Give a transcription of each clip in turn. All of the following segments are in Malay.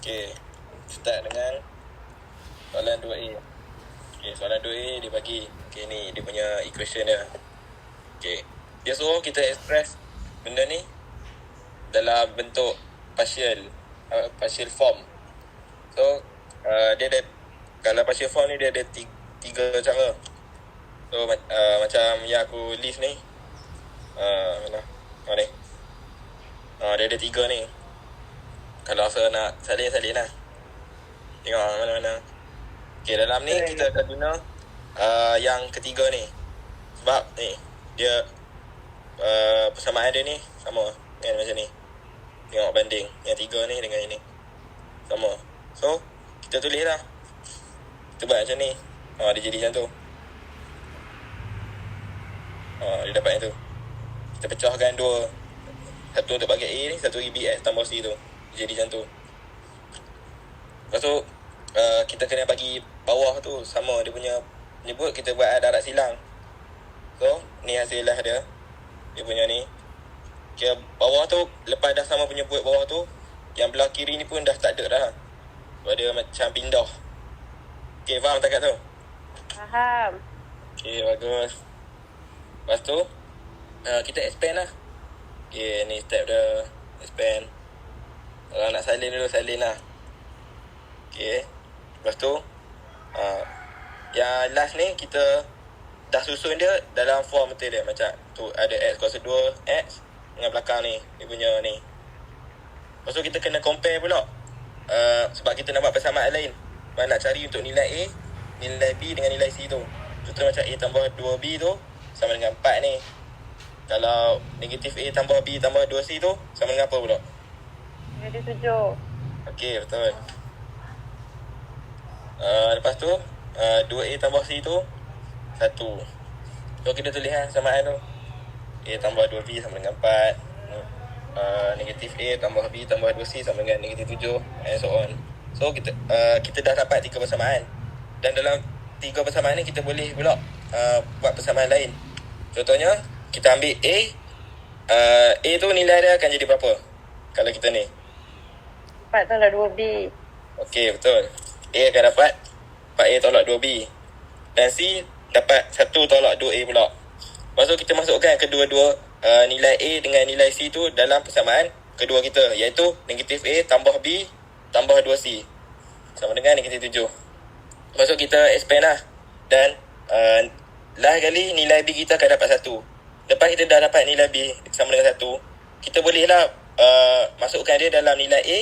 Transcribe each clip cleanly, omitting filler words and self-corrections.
Okay, start dengan soalan 2A. Okay, soalan 2A dia bagi. Okay, ni dia punya equation dia. Okay, dia suruh kita express benda ni dalam bentuk partial form. So, dia ada, kalau partial form ni dia ada tiga cara. So, macam yang aku list ni. Mana? Ni. Dia ada tiga ni. Kalau rasa nak salin lah. Tengok mana-mana. Okay, dalam ni kita akan guna yang ketiga ni. Sebab ni, dia persamaan dia ni sama kan macam ni. Tengok banding yang tiga ni dengan ini sama. So, kita tulis lah. Kita buat macam ni. Dia jadi macam tu. Dia dapat yang tu. Kita pecahkan dua. Satu untuk bahagian A ni, satu BX tambah C tu. Jadi macam tu. Lepas tu kita kena bagi bawah tu sama dia punya menyebut. Kita buat darat silang. So ni hasil lah dia. Dia punya ni. Kira bawah tu lepas dah sama penyebut bawah tu, yang belah kiri ni pun dah tak ada dah. Sebab dia macam pindah. Okay, faham tak kat tu? Faham. Okay, bagus. Lepas tu kita expand lah. Okay, ni step dia. Expand. Kalau nak salin dulu, salin lah. Okay. Lepas tu yang last ni kita dah susun dia dalam form betul dia. Macam tu ada X kuasa 2X dengan belakang ni, dia punya ni. Lepas tu kita kena compare pula. Sebab kita nak buat persamaan lain. Nak cari untuk nilai A, nilai B dengan nilai C tu. Contoh macam A tambah 2B tu sama dengan 4 ni. Kalau negatif A tambah B tambah 2C tu sama dengan apa pula? Jadi 7. Okey, betul. Lepas tu 2A tambah C tu 1. So kita tulis lah samaan tu. A tambah 2B sama dengan 4. Negatif A tambah B tambah 2C sama dengan negatif 7, and so on. So kita dah dapat 3 persamaan. Dan dalam 3 persamaan ni kita boleh pula buat persamaan lain. Contohnya kita ambil A. A tu nilai dia akan jadi berapa kalau kita ni? 4 tolak 2B. Okey, betul. A akan dapat 4A tolak 2B. Dan C dapat 1 tolak 2A pula. Lepas tu kita masukkan kedua-dua nilai A dengan nilai C tu dalam persamaan kedua kita, iaitu negatif A tambah B tambah 2C sama dengan negatif 7. Lepas tu kita expand lah. Dan last kali nilai B kita akan dapat 1. Lepas kita dah dapat nilai B sama dengan 1, kita bolehlah masukkan dia dalam nilai A.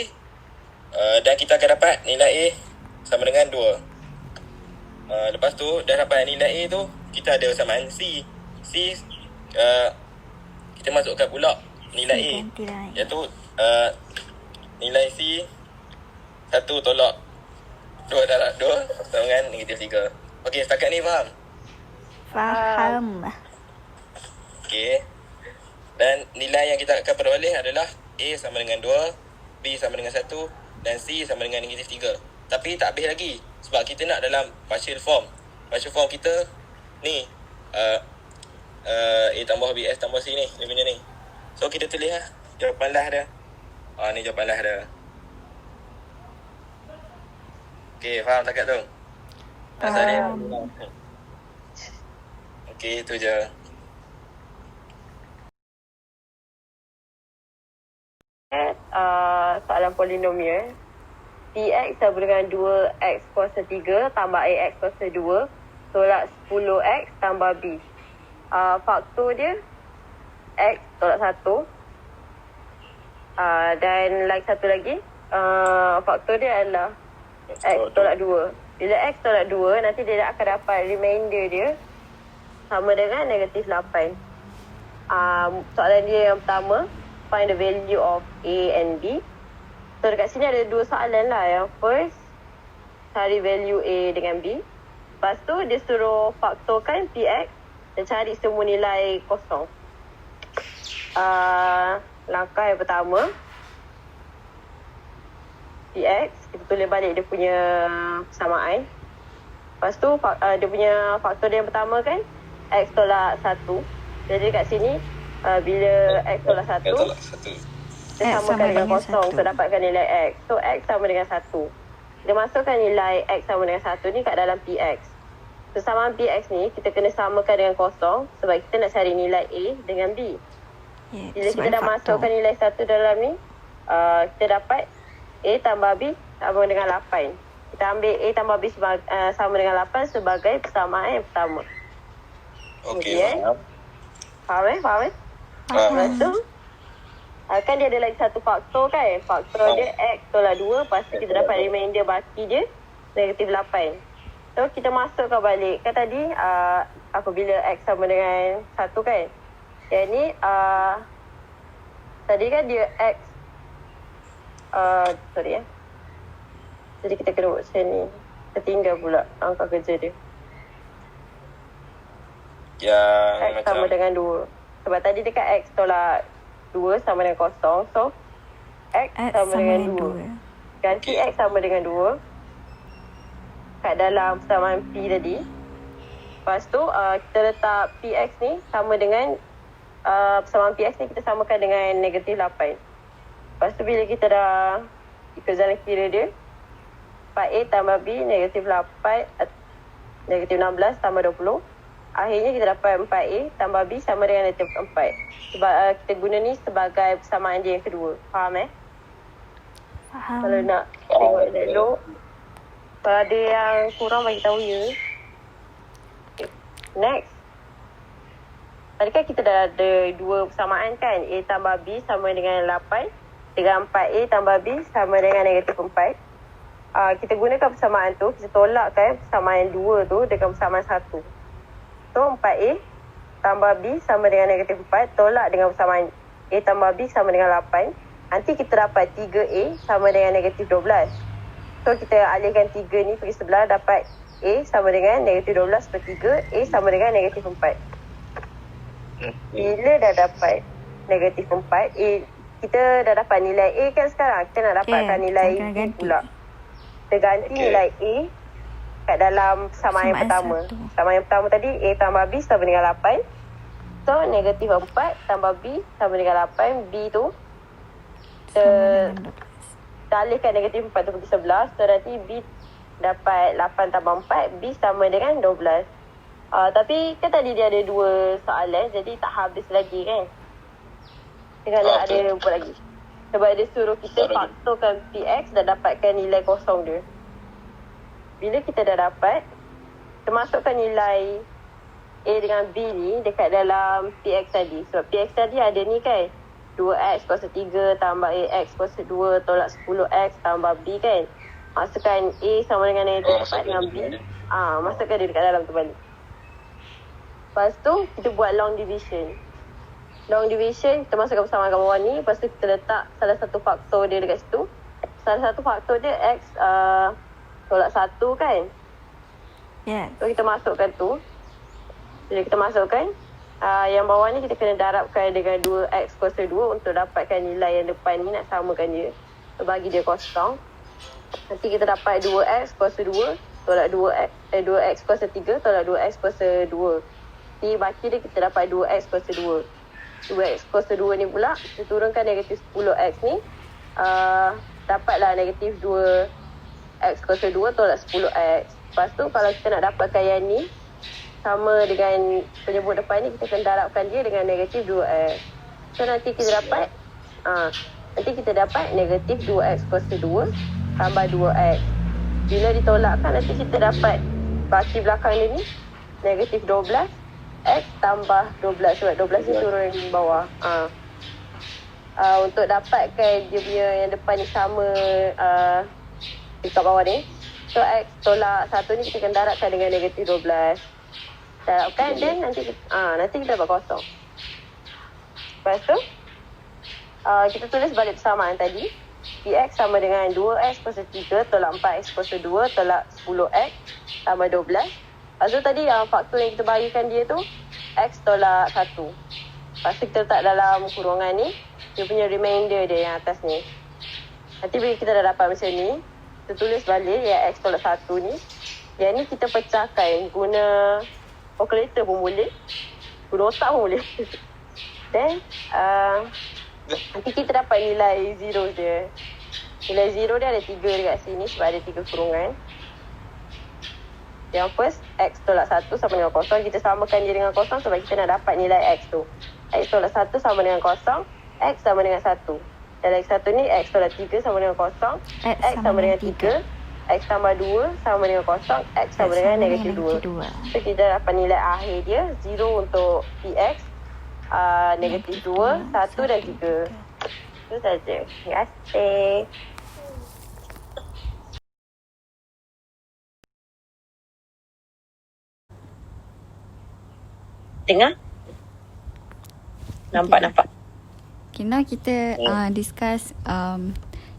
Dan kita akan dapat nilai A sama dengan 2. Lepas tu dah dapat nilai A tu, kita ada persamaan C. C kita masukkan pula nilai A, iaitu nilai C 1 tolak 2 tolak 2 sama dengan negatif 3. Okey, setakat ni faham? Faham. Okey. Dan nilai yang kita akan peroleh adalah A sama dengan 2, B sama dengan 1 dan C sama dengan negatif 3. Tapi tak habis lagi. Sebab kita nak dalam partial form. Partial form kita ni A tambah B S tambah C ni, dia punya ni. So kita tulis lah jawapan lah dia. Ni jawapan lah dia. Okay, faham tak kat tu? Faham. Okay, tu je. Soalan polinomial. Px sama dengan 2x kuasa 3 tambah ax kuasa 2 tolak 10x tambah b. Faktor dia x tolak 1. Dan lagi satu lagi, faktor dia adalah x tolak 2. Bila x tolak 2, nanti dia akan dapat remainder dia sama dengan negatif 8. Soalan dia yang pertama, find the value of a and b. So dekat sini ada dua soalan lah. Yang first, cari value A dengan B. Lepas tu dia suruh faktorkan PX dan cari semua nilai kosong. Langkah yang pertama, PX, kita tulis balik dia punya persamaan. Lepas tu dia punya faktor dia yang pertama kan X tolak 1. Jadi dekat sini bila X tolak 1, kita samakan dengan kosong untuk dapatkan nilai X. So, X sama dengan 1. Kita masukkan nilai X sama dengan 1 ni kat dalam PX. Persamaan PX ni, kita kena samakan dengan kosong sebab kita nak cari nilai A dengan B. Bila kita dah masukkan nilai 1 dalam ni, kita dapat A tambah B sama dengan 8. Kita ambil A tambah B sama dengan 8 sebagai persamaan yang pertama. Okey, Faham? Faham? Lepas tu, kan dia ada lagi satu faktor kan. Faktor dia X tolak 2. Lepas tu kita dapat remainder baki dia negatif 8. So kita masukkan balik. Kan tadi apabila X sama dengan 1 kan. Yang ni tadi kan dia X jadi kita kena buat macam ni. Tertinggal pula angka kerja dia. Yang X sama dengan 2. Sebab tadi dekat X tolak 2 sama dengan kosong. So, X sama dengan 2. Ganti X sama dengan 2 kat dalam persamaan P tadi. Lepas tu, kita letak PX ni sama dengan persamaan PX ni kita samakan dengan negatif 8. Lepas tu, bila kita dah ikut jalan kira dia, 4A tambah B negatif 8, negatif 16 tambah 20. Akhirnya kita dapat 4A tambah B sama dengan negatif 4. Sebab kita guna ni sebagai persamaan dia yang kedua. Faham Faham. Kalau nak tengok elok. Kalau ada yang kurang bagi tahu ya. Okay. Next. Tadi kan kita dah ada dua persamaan kan. A tambah B sama dengan 8. Dengan 4A tambah B sama dengan negatif 4. Kita gunakan persamaan tu. Kita tolakkan persamaan 2 tu dengan persamaan 1. So, 4A tambah B sama dengan negatif 4. Tolak dengan persamaan A tambah B sama dengan 8. Nanti kita dapat 3A sama dengan negatif 12. So, kita alihkan 3 ni pergi sebelah. Dapat A sama dengan negatif 12 per 3. A sama dengan negatif 4. Bila dah dapat negatif 4, A, kita dah dapat nilai A kan sekarang. Kita nak dapatkan nilai B pula. Kita ganti nilai A kat dalam persamaan yang pertama. Persamaan yang pertama tadi A tambah B sama dengan 8. So negatif 4 tambah B sama dengan 8. B tu kita alihkan negatif 4 tu pergi sebelah. So nanti B dapat 8 tambah 4. B sama dengan 12. Tapi kan tadi dia ada dua soalan. Jadi tak habis lagi kan. Kita nak ada buat lagi. Sebab dia suruh kita faktorkan PX dan dapatkan nilai kosong dia. Bila kita dah dapat, kita masukkan nilai A dengan B ni dekat dalam PX tadi. Sebab PX tadi ada ni kan, 2X kuasa 3 tambah AX kuasa 2 tolak 10X tambah B kan. Masukkan A sama dengan negatif 4 dengan B. Masukkan dia dekat dalam tu balik. Lepas tu, kita buat long division. Long division, kita masukkan persamaan kat bawah ni. Lepas tu, kita letak salah satu faktor dia dekat situ. Salah satu faktor dia X tolak 1 kan. So kita masukkan tu. Bila kita masukkan yang bawah ni kita kena darabkan dengan 2x kuasa 2 untuk dapatkan nilai yang depan ni nak samakan dia. So bagi dia kosong. Nanti kita dapat 2x kuasa 2 tolak 2x kuasa 3 tolak 2x kuasa 2. Nanti baki dia kita dapat 2x kuasa 2. 2x kuasa 2 ni pula kita turunkan negatif 10x ni. Dapatlah negatif 2x kuasa 2 tolak 10x. Lepas tu kalau kita nak dapatkan yang ni sama dengan penyebut depan ni, kita akan darabkan dia dengan negatif 2x. So nanti kita dapat negatif 2x kuasa 2 tambah 2x. Bila ditolakkan nanti kita dapat baki belakang dia ni negatif 12 x tambah 12. Sebab 12 ni turun di bawah. Untuk dapatkan dia punya yang depan ni sama dekat bawah ni. So x tolak 1 ni kita akan darabkan dengan negatif 12. Darabkan dan nanti kita dapat kosong. Lepas tu kita tulis balik persamaan tadi. Px sama dengan 2x kuasa 3 tolak 4x kuasa 2 tolak 10x tambah 12. Lepas tu tadi faktor yang kita bagikan dia tu x tolak 1. Lepas tu kita letak dalam kurungan ni dia punya remainder dia yang atas ni. Nanti bila kita dah dapat macam ni, kita tulis balik yang x tolak 1 ni. Yang ni kita pecahkan guna calculator pun boleh, guna otak pun boleh. Then Nanti kita dapat nilai zero dia. Nilai zero dia ada 3 dekat sini sebab ada 3 kurungan. Yang first, X tolak 1 sama dengan kosong. Kita samakan dia dengan kosong sebab kita nak dapat nilai X tu. X tolak 1 sama dengan kosong. X sama dengan 1. Dan X 1 ni, X tolak 3 sama dengan kosong. X sama dengan 3. X tambah 2 sama dengan kosong. X sama dengan negatif 2. So, kita dapat nilai akhir dia. 0 untuk PX. Negatif 2, 1 dan 3. Itu saja. Terima kasih. Dengar? Nampak. Okay, now kita discuss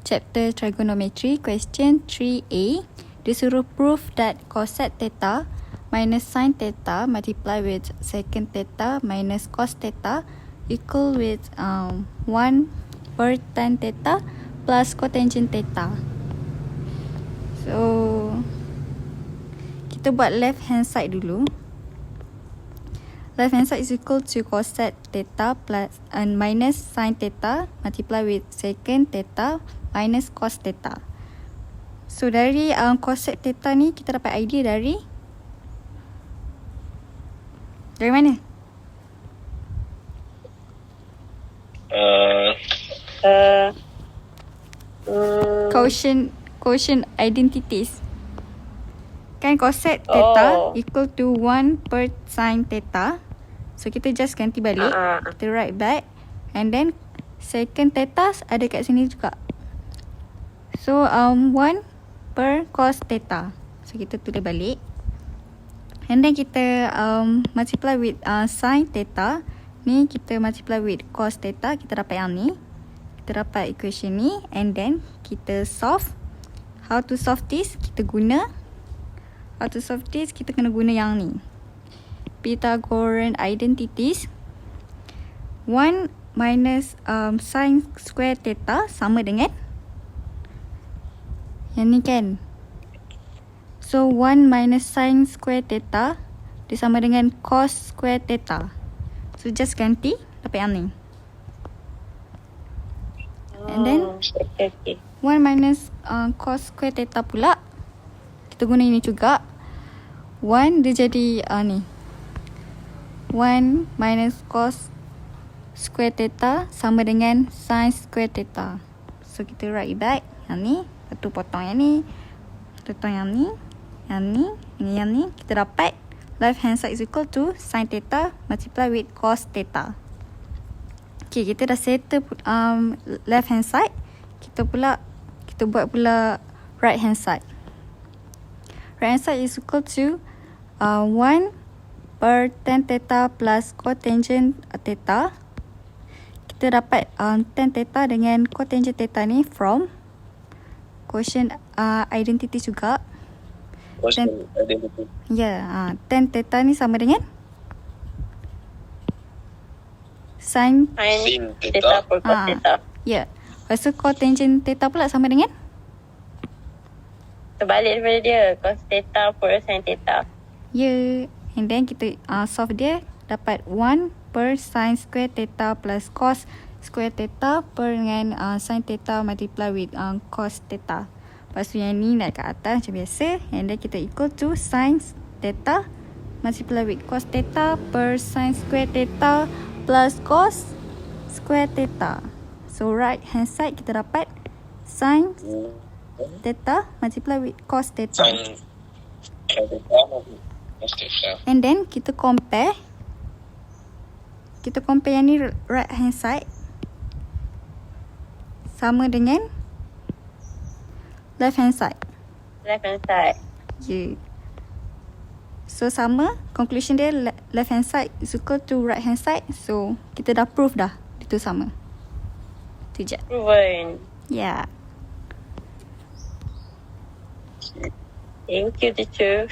chapter trigonometry, question 3A. Dia suruh prove that cosec theta minus sin theta multiply with secant theta minus cos theta equal with 1 per tan theta plus cotangent theta. So, kita buat left hand side dulu. Left hand side is equal to cosec theta plus minus sin theta multiply with secant theta minus cos theta. So dari cosec theta ni kita dapat idea dari mana? Quotient identities. Kan cosec theta equal to 1 per sin theta. So kita just ganti balik. Kita write back. And then secant theta ada kat sini juga. So 1 per cos theta. So kita tulis balik. And then kita multiply with sin theta. Ni kita multiply with cos theta. Kita dapat yang ni. Kita dapat equation ni. And then kita solve. How to solve this? Kita kena guna yang ni. Pythagorean identities. 1 minus sin square theta sama dengan yang ni kan. So 1 minus sin square theta dia sama dengan cos square theta. So just ganti dapat yang ni. And then 1 minus cos square theta pula kita guna ini juga. 1 dia jadi ni 1 minus cos square theta sama dengan sin square theta. So kita write back yang ni. Lepas tu potong yang ni. Potong yang ni. Yang ni. Yang ni. Kita dapat left hand side is equal to sin theta multiply with cos theta. Okay, kita dah settle left hand side. Kita buat pula right hand side. Right hand side is equal to 1 per tan theta plus cotangent theta. Kita dapat tan theta dengan cotangent theta ni from quotient identity juga. Quotient identity. Ya, tan theta ni sama dengan sin theta per cos theta. Ya. Lepas tu cotangent theta pula sama dengan Terbalik daripada dia. Cos theta per sin theta. ya. And then kita solve dia dapat 1 per sin square theta plus cos square theta per dengan sin theta multiply with cos theta. Lepas tu yang ni nak kat atas macam biasa. And then kita equal to sin theta multiply with cos theta per sin square theta plus cos square theta. So right hand side kita dapat sin theta multiply with cos theta. Sin theta cos theta. And then kita compare yang ni right hand side sama dengan left hand side. Left hand side. Yeah. So sama, conclusion dia left hand side is equal to right hand side. So kita dah prove dah itu sama. Tu je. Proven. Yeah. Thank you, teacher.